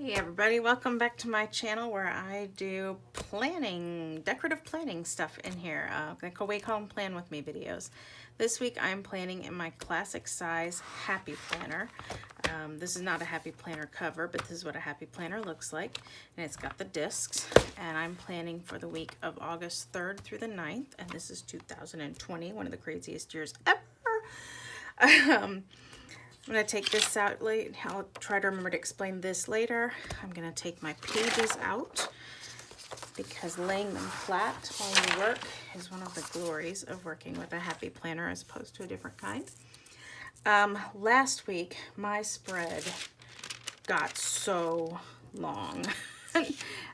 Hey everybody, welcome back to my channel where I do planning, decorative planning stuff in here. We call them Plan With Me videos. This week I'm planning in my classic size Happy Planner. This is not a Happy Planner cover, but this is what a Happy Planner looks like. And it's got the discs, and I'm planning for the week of August 3rd through the 9th, and this is 2020, one of the craziest years ever. I'm going to take this out late. I'll try to remember to explain this later. I'm going to take my pages out because laying them flat while you work is one of the glories of working with a Happy Planner as opposed to a different kind. Last week, my spread got so long.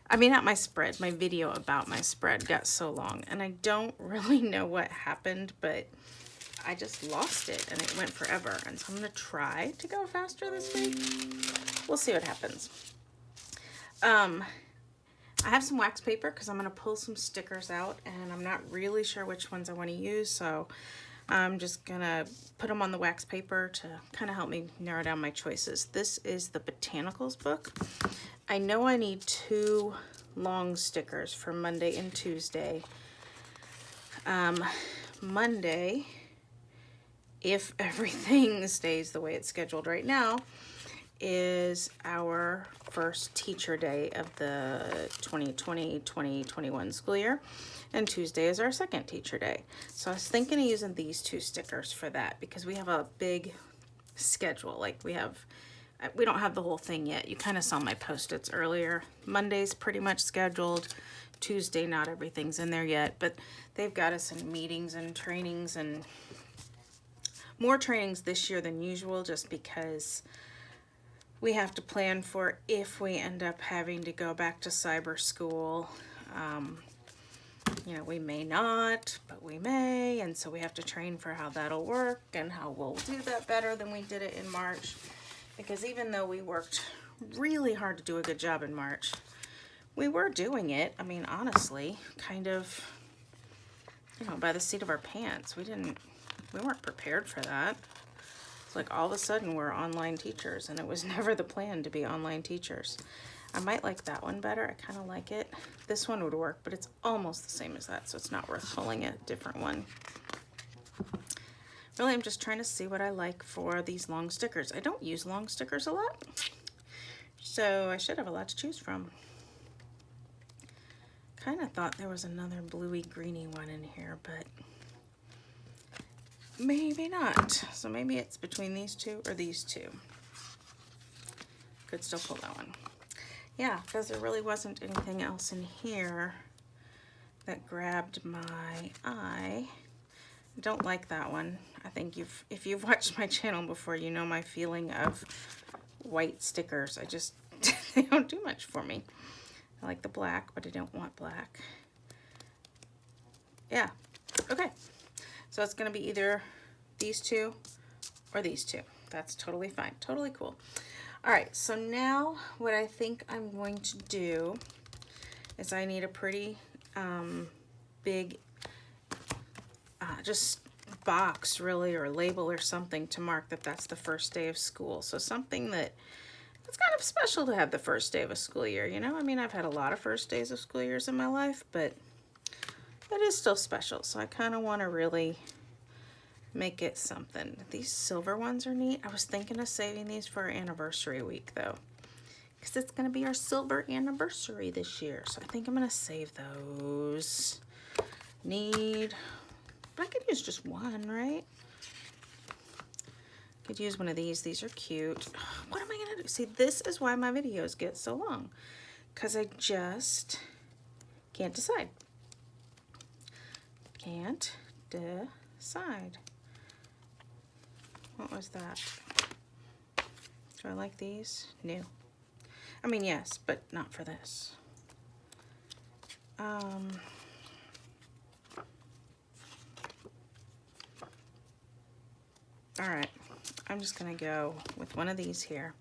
I mean, not my spread, my video about my spread got so long. And I don't really know what happened, but I just lost it and it went forever. And so I'm going to try to go faster this week. We'll see what happens. I have some wax paper because I'm going to pull some stickers out and I'm not really sure which ones I want to use. So I'm just going to put them on the wax paper to kind of help me narrow down my choices. This is the Botanicals book. I know I need 2 long stickers for Monday and Tuesday. Monday, if everything stays the way it's scheduled right now, is our first teacher day of the 2020-2021 school year, and Tuesday is our second teacher day. So I was thinking of using these 2 stickers for that because we have a big schedule. Like we don't have the whole thing yet. You kind of saw my post-its earlier. Monday's pretty much scheduled. Tuesday, not everything's in there yet, but they've got us in meetings and trainings and more trainings this year than usual just because we have to plan for if we end up having to go back to cyber school. You know, we may not, but we may, and so we have to train for how that'll work and how we'll do that better than we did it in March. Because even though we worked really hard to do a good job in March, we were doing it, I mean, honestly, kind of, you know, by the seat of our pants. We weren't prepared for that. It's like all of a sudden we're online teachers, and it was never the plan to be online teachers. I might like that one better. I kind of like it. This one would work, but it's almost the same as that, so it's not worth pulling a different one. Really, I'm just trying to see what I like for these long stickers. I don't use long stickers a lot, so I should have a lot to choose from. Kind of thought there was another bluey greeny one in here, but maybe not. So maybe it's between these 2 or these 2. Could still pull that one. Yeah, because there really wasn't anything else in here that grabbed my eye. I don't like that one. I think if you've watched my channel before, you know my feeling of white stickers. They don't do much for me. I like the black, but I don't want black. Yeah, okay. So it's going to be either these 2 or these 2. That's totally fine. Totally cool. All right, so now what I think I'm going to do is I need a pretty big just box, really, or label or something to mark that that's the first day of school. So something that it's kind of special to have the first day of a school year, you know? I mean, I've had a lot of first days of school years in my life, but it is still special. So I kind of want to really make it something. These silver ones are neat. I was thinking of saving these for our anniversary week, though, because it's going to be our silver anniversary this year. So I think I'm going to save those. But I could use just one, right? Could use one of these. These are cute. What am I going to do? See, this is why my videos get so long, because I just can't decide. Can't decide. What was that? Do I like these? No. I mean, yes, but not for this. All right, I'm just gonna go with one of these here.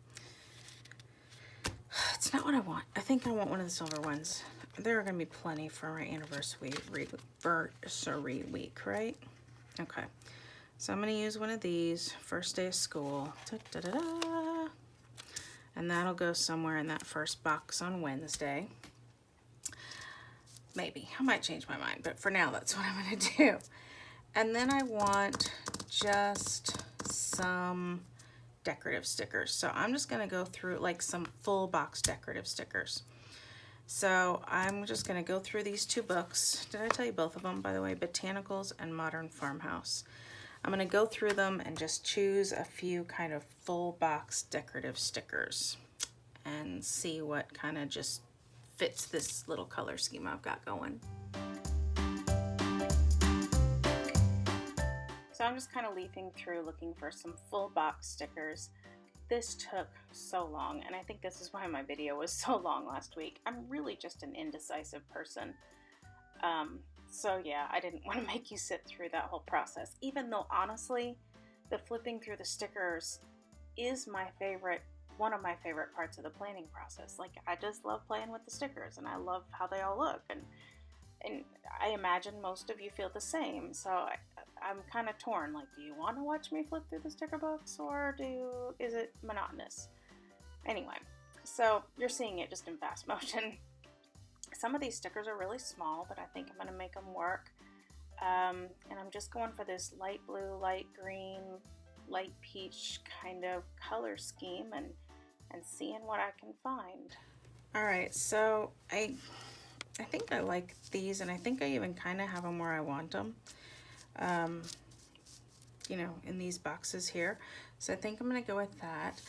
It's not what I want. I think I want one of the silver ones. There are gonna be plenty for our anniversary week, right? Okay, so I'm gonna use one of these, first day of school. Da, da, da, da. and that'll go somewhere in that first box on Wednesday. Maybe. I might change my mind, but for now, that's what I'm going to do. And then I want just some decorative stickers. So I'm just going to go through like some full box decorative stickers. So I'm just going to go through these two books. Did I tell you both of them, by the way? Botanicals and Modern Farmhouse. I'm going to go through them and just choose a few kind of full box decorative stickers and see what kind of just fits this little color scheme I've got going. So I'm just kind of leafing through looking for some full box stickers. This took so long, and I think this is why my video was so long last week. I'm really just an indecisive person. So yeah, I didn't want to make you sit through that whole process, even though honestly, the flipping through the stickers is one of my favorite parts of the planning process. Like, I just love playing with the stickers, and I love how they all look, and I imagine most of you feel the same. So I'm kind of torn. Like, do you want to watch me flip through the sticker books, or is it monotonous? Anyway, so you're seeing it just in fast motion. Some of these stickers are really small, but I think I'm going to make them work. And I'm just going for this light blue, light green, light peach kind of color scheme and seeing what I can find. All right, so I think I like these, and I think I even kind of have them where I want them. You know, in these boxes here. So I think I'm going to go with that.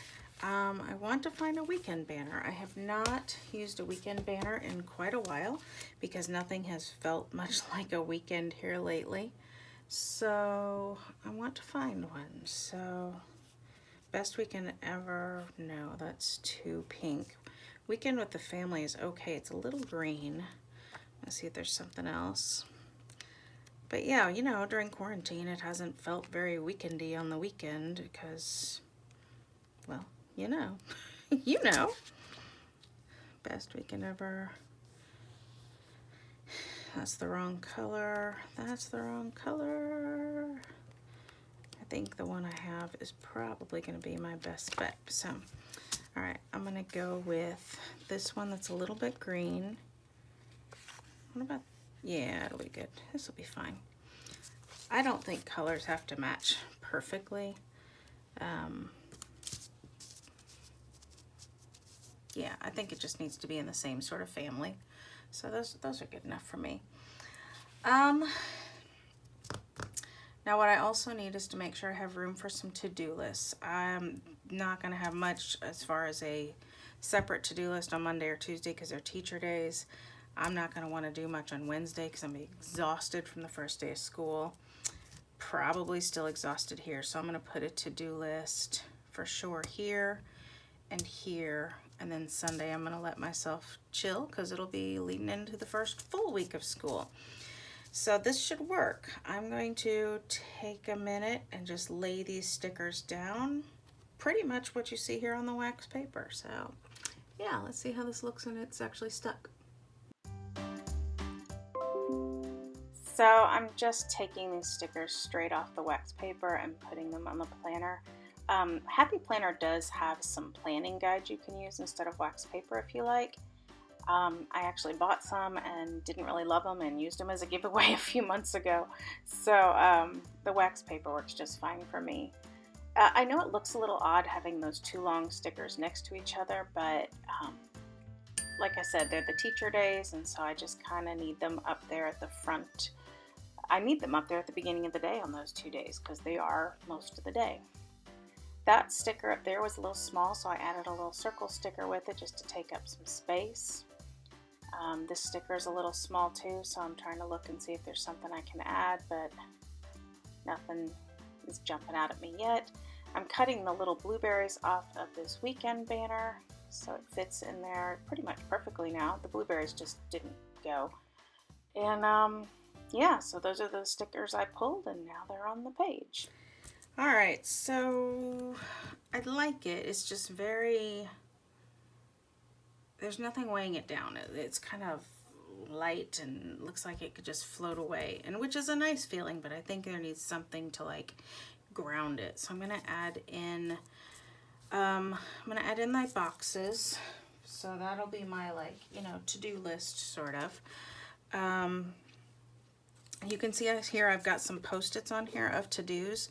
I want to find a weekend banner. I have not used a weekend banner in quite a while because nothing has felt much like a weekend here lately. So I want to find one. So best weekend ever. No, that's too pink. Weekend with the family is okay. It's a little green. Let's see if there's something else. But yeah, you know, during quarantine, it hasn't felt very weekendy on the weekend because, well, you know, you know. Best weekend ever. That's the wrong color. That's the wrong color. I think the one I have is probably going to be my best bet. So, all right, I'm going to go with this one that's a little bit green. What about, yeah, it'll be good. This will be fine. I don't think colors have to match perfectly. Yeah, I think it just needs to be in the same sort of family. So those are good enough for me. Now what I also need is to make sure I have room for some to-do lists. I'm not going to have much as far as a separate to-do list on Monday or Tuesday because they're teacher days. I'm not going to want to do much on Wednesday because I'm exhausted from the first day of school. Probably still exhausted here, so I'm going to put a to-do list for sure here and here, and then Sunday I'm going to let myself chill because it'll be leading into the first full week of school. So this should work. I'm going to take a minute and just lay these stickers down, pretty much what you see here on the wax paper. So yeah, let's see how this looks when it's actually stuck. So I'm just taking these stickers straight off the wax paper and putting them on the planner. Happy Planner does have some planning guides you can use instead of wax paper if you like. I actually bought some and didn't really love them and used them as a giveaway a few months ago. So the wax paper works just fine for me. I know it looks a little odd having those two long stickers next to each other, but like I said, they're the teacher days, and so I just kind of need them up there at the front. I need them up there at the beginning of the day on those 2 days because they are most of the day. That sticker up there was a little small, so I added a little circle sticker with it just to take up some space. This sticker is a little small too, so I'm trying to look and see if there's something I can add, but nothing is jumping out at me yet. I'm cutting the little blueberries off of this weekend banner, so it fits in there pretty much perfectly now. The blueberries just didn't go. And yeah, so those are the stickers I pulled, and now they're on the page. All right, so I like it. It's just very, there's nothing weighing it down. It's kind of light and looks like it could just float away, and which is a nice feeling, but I think there needs something to like ground it. So I'm gonna add in I'm going to add in my boxes. So that'll be my, like, you know, to-do list, sort of. You can see here I've got some Post-its on here of to-dos.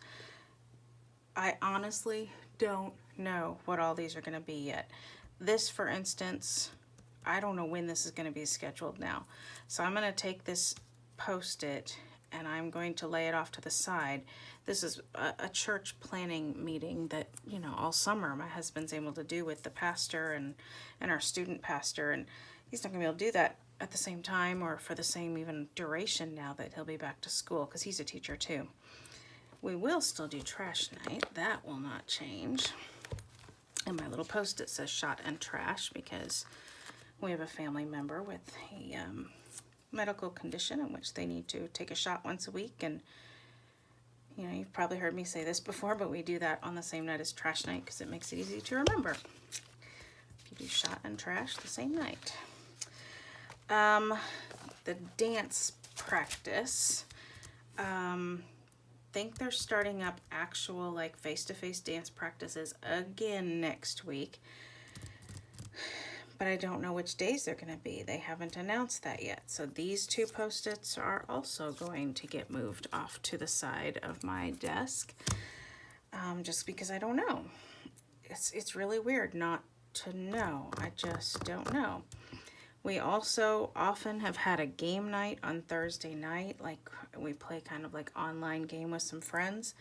I honestly don't know what all these are going to be yet. This, for instance, I don't know when this is going to be scheduled now. So I'm going to take this Post-it and I'm going to lay it off to the side. This is a church planning meeting that, you know, all summer my husband's able to do with the pastor and our student pastor, and he's not going to be able to do that at the same time or for the same even duration now that he'll be back to school, because he's a teacher too. We will still do trash night. That will not change. And my little Post-it says shot and trash because we have a family member with a medical condition in which they need to take a shot once a week. And, you know, you've probably heard me say this before, but we do that on the same night as trash night because it makes it easy to remember. If you do shot and trash the same night. The dance practice. Think they're starting up actual, like, face-to-face dance practices again next week, but I don't know which days they're going to be. They haven't announced that yet. So these two Post-its are also going to get moved off to the side of my desk, just because I don't know. It's really weird not to know. I just don't know. We also often have had a game night on Thursday night, like we play kind of like online game with some friends,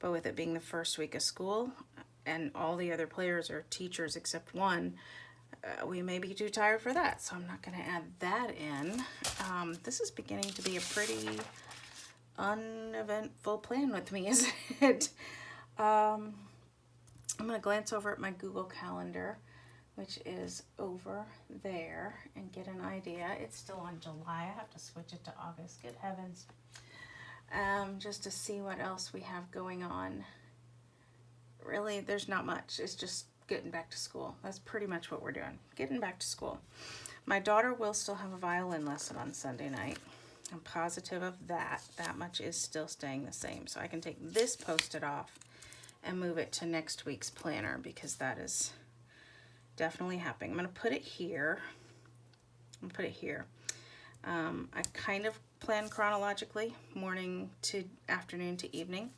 but with it being the first week of school and all the other players are teachers except one, we may be too tired for that, so I'm not going to add that in. This is beginning to be a pretty uneventful plan with me, isn't it? I'm going to glance over at my Google Calendar, which is over there, and get an idea. It's still on July. I have to switch it to August. Good heavens. Just to see what else we have going on. Really, there's not much. It's just getting back to school. That's pretty much what we're doing. Getting back to school. My daughter will still have a violin lesson on Sunday night. I'm positive of that. That much is still staying the same. So I can take this Post-it off and move it to next week's planner, because that is definitely happening. I'm going to put it here. I'm going to put it here. I kind of plan chronologically, morning to afternoon to evening,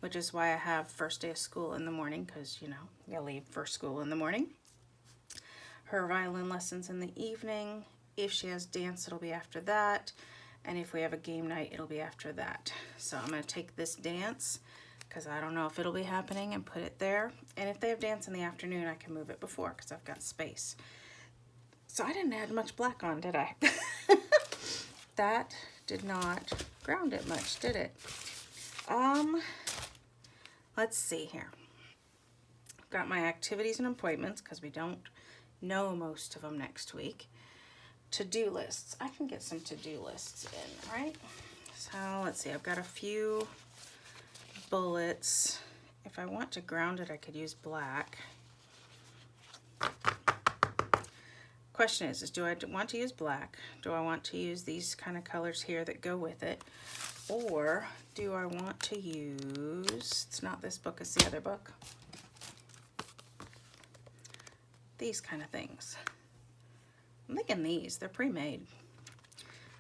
which is why I have first day of school in the morning, because, you know, you leave for school in the morning. Her violin lessons in the evening. If she has dance, it'll be after that. And if we have a game night, it'll be after that. So I'm going to take this dance, because I don't know if it'll be happening, and put it there. And if they have dance in the afternoon, I can move it before, because I've got space. So I didn't add much black on, did I? That did not ground it much, did it? Let's see here. I've got my activities and appointments, because we don't know most of them next week. To-do lists. I can get some to-do lists in, right? So let's see. I've got a few bullets. If I want to ground it, I could use black. Question is do I want to use black? Do I want to use these kind of colors here that go with it? Or do I want to use, it's not this book, it's the other book, these kind of things. I'm thinking these, they're pre-made.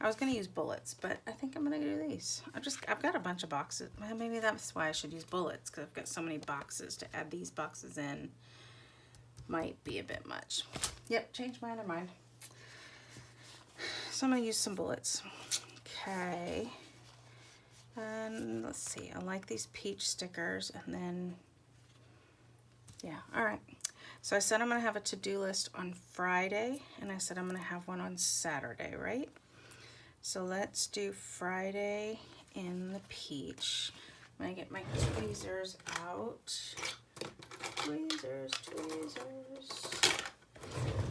I was going to use bullets, but I think I'm going to do these. I've got a bunch of boxes. Well, maybe that's why I should use bullets, because I've got so many boxes. To add these boxes in might be a bit much. Yep, change my other mind. So I'm going to use some bullets. Okay. And let's see. I like these peach stickers. And then, yeah, all right. So I said I'm going to have a to-do list on Friday, and I said I'm going to have one on Saturday, right? So let's do Friday in the peach. I'm going to get my tweezers out. Tweezers.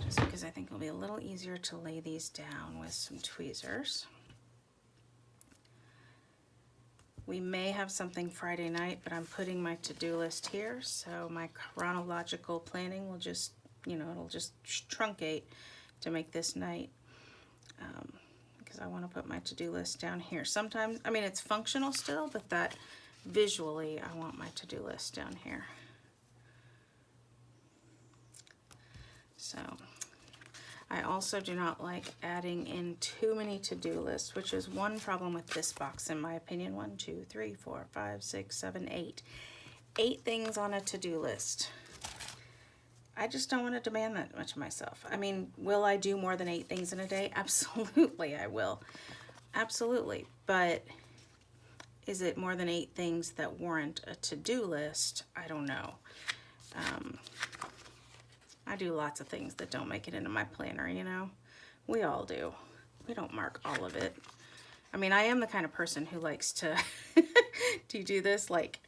Just because I think it'll be a little easier to lay these down with some tweezers. We may have something Friday night, but I'm putting my to-do list here, so my chronological planning will just, you know, it'll just truncate to make this night, because I want to put my to-do list down here. Sometimes, I mean, it's functional still, but that visually, I want my to-do list down here. So I also do not like adding in too many to-do lists, which is one problem with this box, in my opinion. 1, 2, 3, 4, 5, 6, 7, 8. 8 things on a to-do list. I just don't want to demand that much of myself. I mean, will I do more than 8 things in a day? Absolutely, I will. Absolutely. But is it more than 8 things that warrant a to-do list? I don't know. I do lots of things that don't make it into my planner, you know? We all do. We don't mark all of it. I mean, I am the kind of person who likes to, do you do this? Like,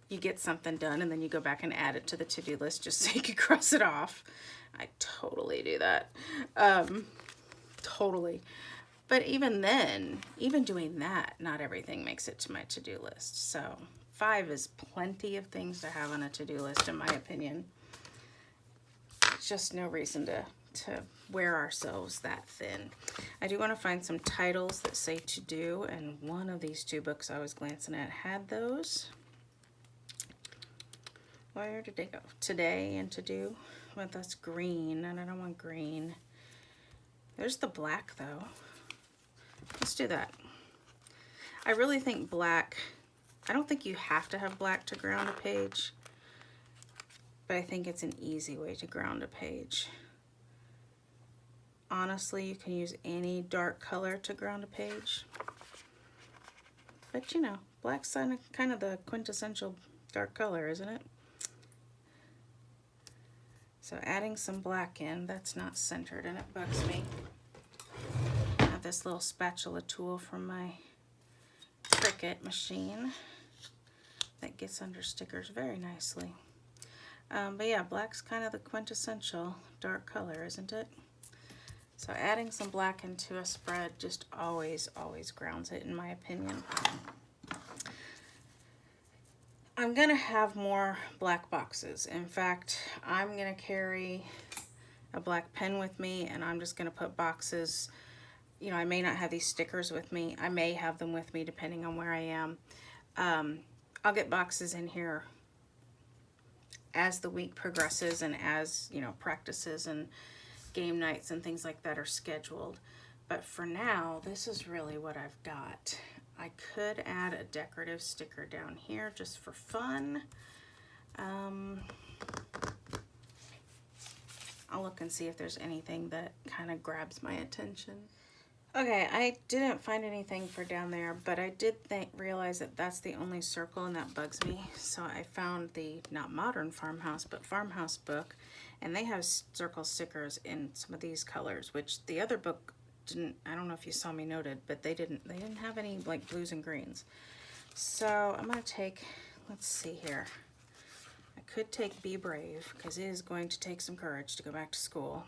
you get something done and then you go back and add it to the to-do list just so you can cross it off. I totally do that. Totally. But even then, even doing that, not everything makes it to my to-do list. So 5 is plenty of things to have on a to-do list, in my opinion. Just no reason to wear ourselves that thin. I do want to find some titles that say to do, and one of these 2 books I was glancing at had those. Where did they go? Today and to do. But that's green, and I don't want green. There's the black, though. Let's do that. I really think black, I don't think you have to have black to ground a page, but I think it's an easy way to ground a page. Honestly, you can use any dark color to ground a page. But you know, black's kind of the quintessential dark color, isn't it? So adding some black in, that's not centered and it bugs me. I have this little spatula tool from my Cricut machine that gets under stickers very nicely. But yeah, black's kind of the quintessential dark color, isn't it? So adding some black into a spread just always grounds it, in my opinion. I'm gonna have more black boxes. In fact, I'm gonna carry a black pen with me, and I'm just gonna put boxes. You know, I may not have these stickers with me. I may have them with me depending on where I am. I'll get boxes in here as the week progresses and as, you know, practices and game nights and things like that are scheduled. But for now, this is really what I've got. I could add a decorative sticker down here just for fun. I'll look and see if there's anything that kind of grabs my attention. Okay, I didn't find anything for down there, but I did realize that that's the only circle, and that bugs me. So I found the, not Modern Farmhouse, but Farmhouse book, and they have circle stickers in some of these colors, which the other book didn't. I don't know if you saw me noted, but they didn't have any like blues and greens. So I'm gonna take, let's see here. I could take Be Brave, because it is going to take some courage to go back to school.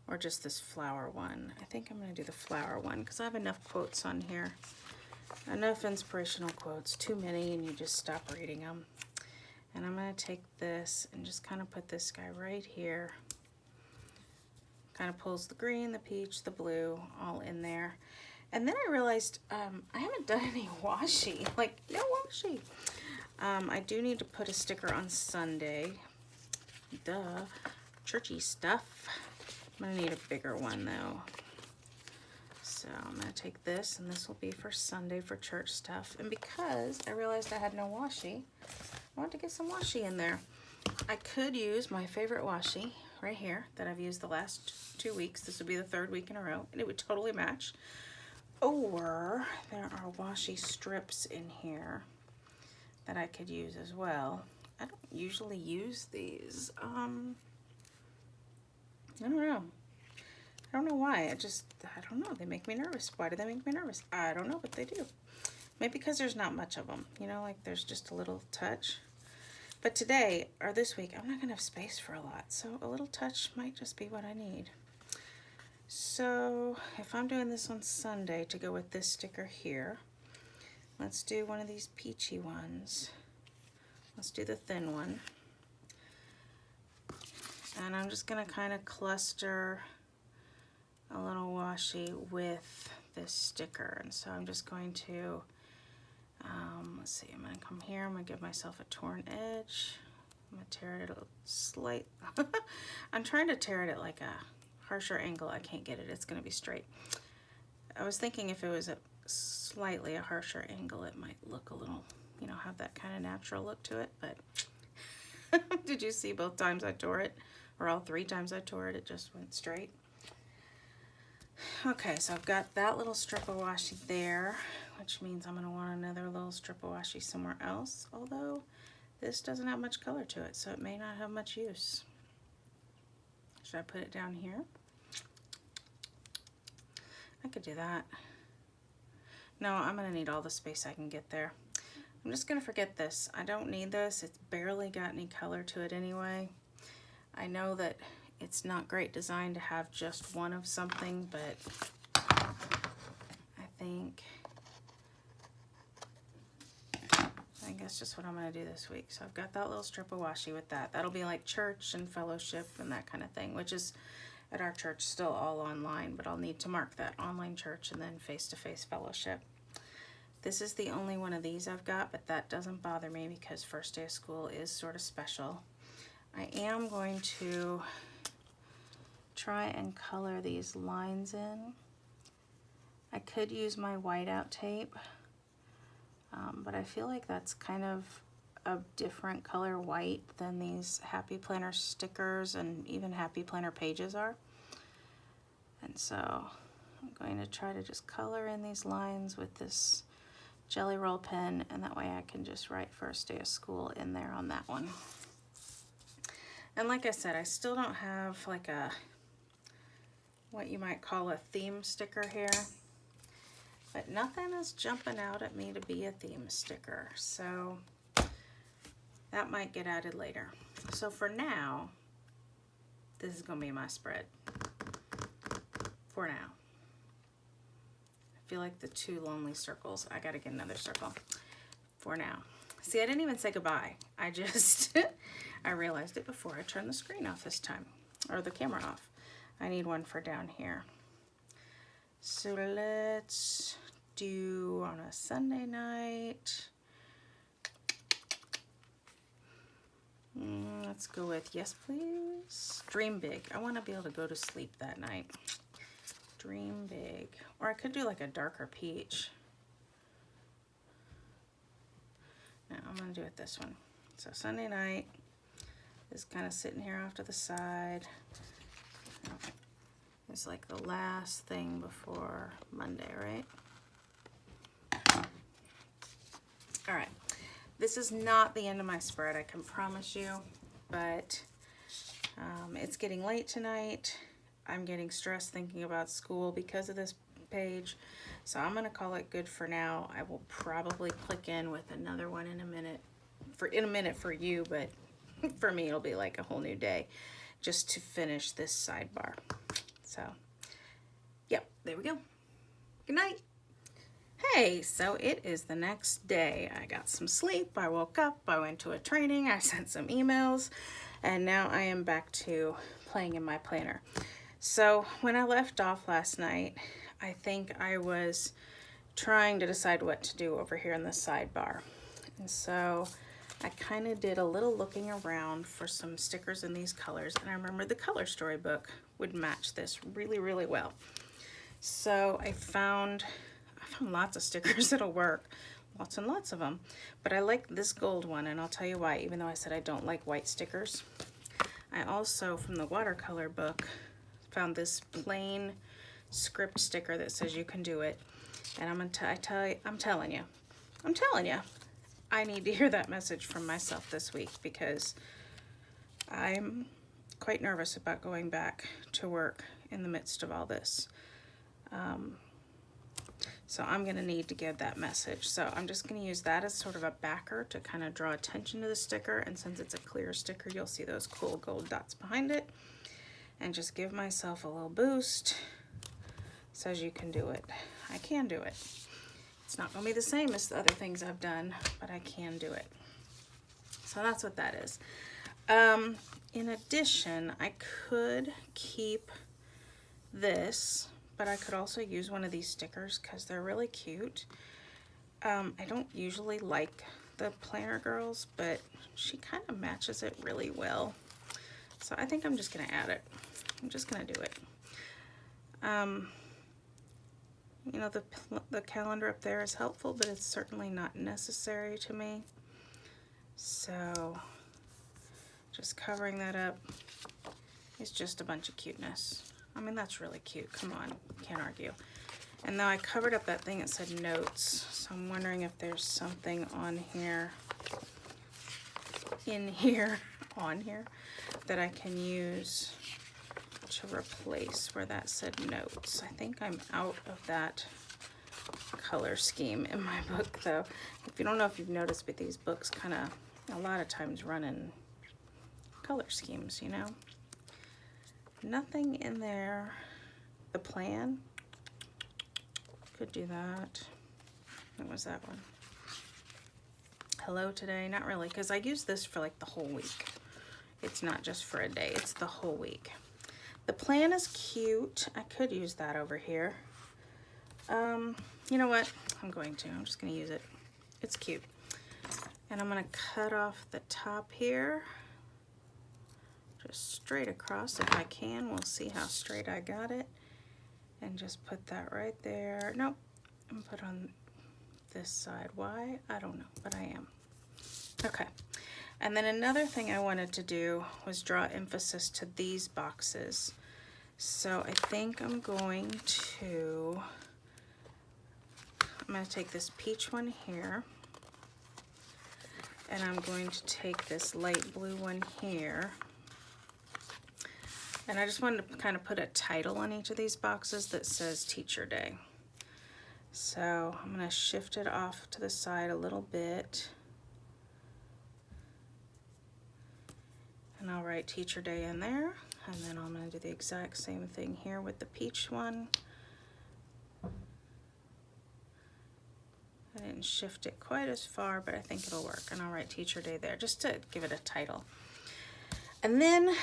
Or just this flower one. I think I'm going to do the flower one because I have enough quotes on here. Enough inspirational quotes. Too many and you just stop reading them. And I'm going to take this and just kind of put this guy right here. Kind of pulls the green, the peach, the blue all in there. And then I realized I haven't done any washi. Like, no washi. I do need to put a sticker on Sunday. Duh. Churchy stuff. I'm going to need a bigger one though. So I'm going to take this, and this will be for Sunday for church stuff. And because I realized I had no washi, I want to get some washi in there. I could use my favorite washi right here that I've used the last 2 weeks. This would be the 3rd week in a row, and it would totally match. Or there are washi strips in here that I could use as well. I don't usually use these. I don't know. I don't know why. I don't know. They make me nervous. Why do they make me nervous? I don't know, but they do. Maybe because there's not much of them. You know, like there's just a little touch. But today, or this week, I'm not going to have space for a lot. So a little touch might just be what I need. So if I'm doing this on Sunday to go with this sticker here, let's do one of these peachy ones. Let's do the thin one. And I'm just going to kind of cluster a little washi with this sticker. And so I'm just going to, let's see, I'm going to come here. I'm going to give myself a torn edge. I'm going to tear it at a slight, I'm trying to tear it at like a harsher angle. I can't get it, it's gonna be straight. I was thinking if it was a slightly a harsher angle, it might look a little, you know, have that kind of natural look to it, but did you see both times I tore it, or all 3 times I tore it, it just went straight. Okay, so I've got that little strip of washi there, which means I'm going to want another little strip of washi somewhere else, although this doesn't have much color to it, so it may not have much use. Should I put it down here? I could do that. No, I'm going to need all the space I can get there. I'm just going to forget this. I don't need this. It's barely got any color to it anyway. I know that it's not great design to have just one of something, but I think that's just what I'm going to do this week. So I've got that little strip of washi with that. That'll be like church and fellowship and that kind of thing, which is at our church still all online, but I'll need to mark that online church and then face-to-face fellowship. This is the only one of these I've got, but that doesn't bother me because first day of school is sort of special. I am going to try and color these lines in. I could use my whiteout tape, but I feel like that's kind of a different color white than these Happy Planner stickers and even Happy Planner pages are. And so I'm going to try to just color in these lines with this Jelly Roll pen, and that way I can just write first day of school in there on that one. And like I said, I still don't have like a, what you might call a theme sticker here, but nothing is jumping out at me to be a theme sticker, so that might get added later. So for now, this is gonna be my spread for now. I feel like the 2 lonely circles. I gotta get another circle for now. See, I didn't even say goodbye. I just, I realized it before I turned the screen off this time, or the camera off. I need one for down here. So let's do on a Sunday night. Let's go with yes, please. Dream big. I want to be able to go to sleep that night. Dream big. Or I could do like a darker peach. No, I'm going to do it this one. So Sunday night is kind of sitting here off to the side. It's like the last thing before Monday, right? All right. This is not the end of my spread, I can promise you, but it's getting late tonight. I'm getting stressed thinking about school because of this page, so I'm going to call it good for now. I will probably click in with another one in a minute for you, but for me it'll be like a whole new day just to finish this sidebar. So, yep, there we go. Good night. Hey, so it is the next day. I got some sleep, I woke up, I went to a training, I sent some emails, and now I am back to playing in my planner. So when I left off last night, I think I was trying to decide what to do over here in the sidebar. And so I kind of did a little looking around for some stickers in these colors, and I remember the color storybook would match this really, really well. So I found lots of stickers that'll work, lots and lots of them, but I like this gold one, and I'll tell you why, even though I said I don't like white stickers. I also, from the watercolor book, found this plain script sticker that says you can do it, and I'm telling you, I need to hear that message from myself this week, because I'm quite nervous about going back to work in the midst of all this. So I'm going to need to give that message. So I'm just going to use that as sort of a backer to kind of draw attention to the sticker, and since it's a clear sticker, you'll see those cool gold dots behind it, and just give myself a little boost. It says you can do it. I can do it. It's not going to be the same as the other things I've done, but I can do it. So that's what that is. In addition, I could keep this, but I could also use one of these stickers because they're really cute. I don't usually like the Planner Girls, but she kind of matches it really well. So I think I'm just going to add it. I'm just going to do it. You know, the calendar up there is helpful, but it's certainly not necessary to me. So just covering that up is just a bunch of cuteness. I mean, that's really cute. Come on, can't argue. And now I covered up that thing that said notes, so I'm wondering if there's something on here, on here, that I can use to replace where that said notes. I think I'm out of that color scheme in my book, though. If you don't know if you've noticed, but these books kind of a lot of times run in color schemes, you know. Nothing in there. The plan could do that. What was that one? Hello today. Not really, because I use this for like the whole week. It's not just for a day, it's the whole week. The plan is cute. I could use that over here. You know what? I'm just going to use it. It's cute. And I'm going to cut off the top here. Just straight across if I can. We'll see how straight I got it. And just put that right there. Nope. And put on this side. Why? I don't know, but I am. Okay. And then another thing I wanted to do was draw emphasis to these boxes. So I think I'm going to take this peach one here, and I'm going to take this light blue one here. And I just wanted to kind of put a title on each of these boxes that says Teacher Day. So I'm going to shift it off to the side a little bit. And I'll write Teacher Day in there. And then I'm going to do the exact same thing here with the peach one. I didn't shift it quite as far, but I think it'll work. And I'll write Teacher Day there just to give it a title. And then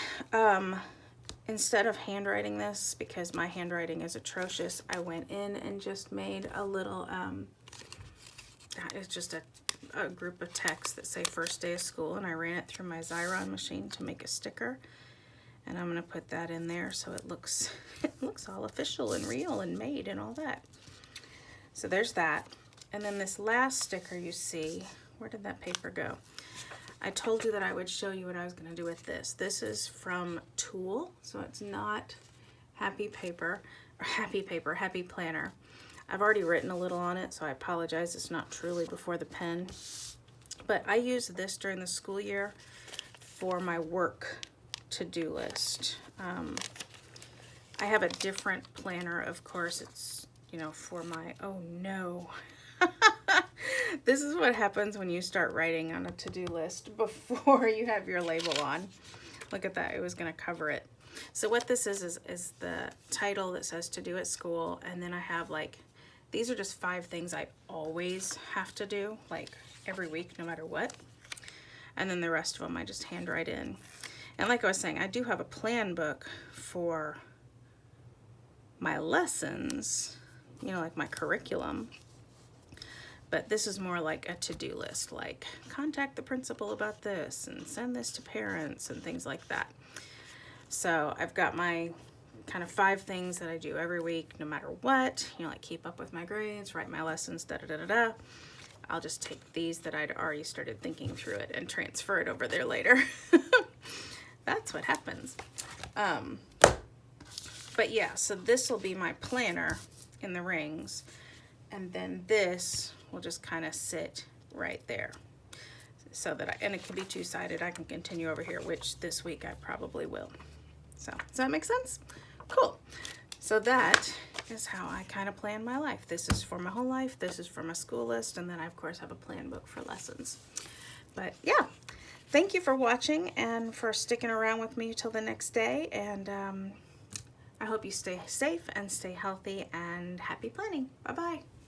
instead of handwriting this, because my handwriting is atrocious, I went in and just made a little, it's just a group of texts that say first day of school, and I ran it through my Xyron machine to make a sticker. And I'm going to put that in there so it looks all official and real and made and all that. So there's that. And then this last sticker you see, where did that paper go? I told you that I would show you what I was going to do with this. This is from Tool, so it's not Happy Paper, or Happy Planner. I've already written a little on it, so I apologize. It's not truly before the pen. But I use this during the school year for my work to-do list. I have a different planner, of course. It's, you know, for my, oh no. This is what happens when you start writing on a to-do list before you have your label on. Look at that, it was gonna cover it. So what this is the title that says to do at school, and then I have like, these are just 5 things I always have to do, like every week, no matter what. And then the rest of them I just handwrite in. And like I was saying, I do have a plan book for my lessons, you know, like my curriculum. But this is more like a to-do list, like contact the principal about this and send this to parents and things like that. So I've got my kind of 5 things that I do every week, no matter what, you know, like keep up with my grades, write my lessons, da-da-da-da-da. I'll just take these that I'd already started thinking through it and transfer it over there later. That's what happens. But yeah, so this will be my planner in the rings. And then this will just kind of sit right there. So that and it can be 2-sided. I can continue over here, which this week I probably will. So, does that make sense? Cool. So that is how I kind of plan my life. This is for my whole life. This is for my school list. And then I, of course, have a plan book for lessons. But yeah, thank you for watching and for sticking around with me till the next day. And I hope you stay safe and stay healthy and happy planning. Bye-bye.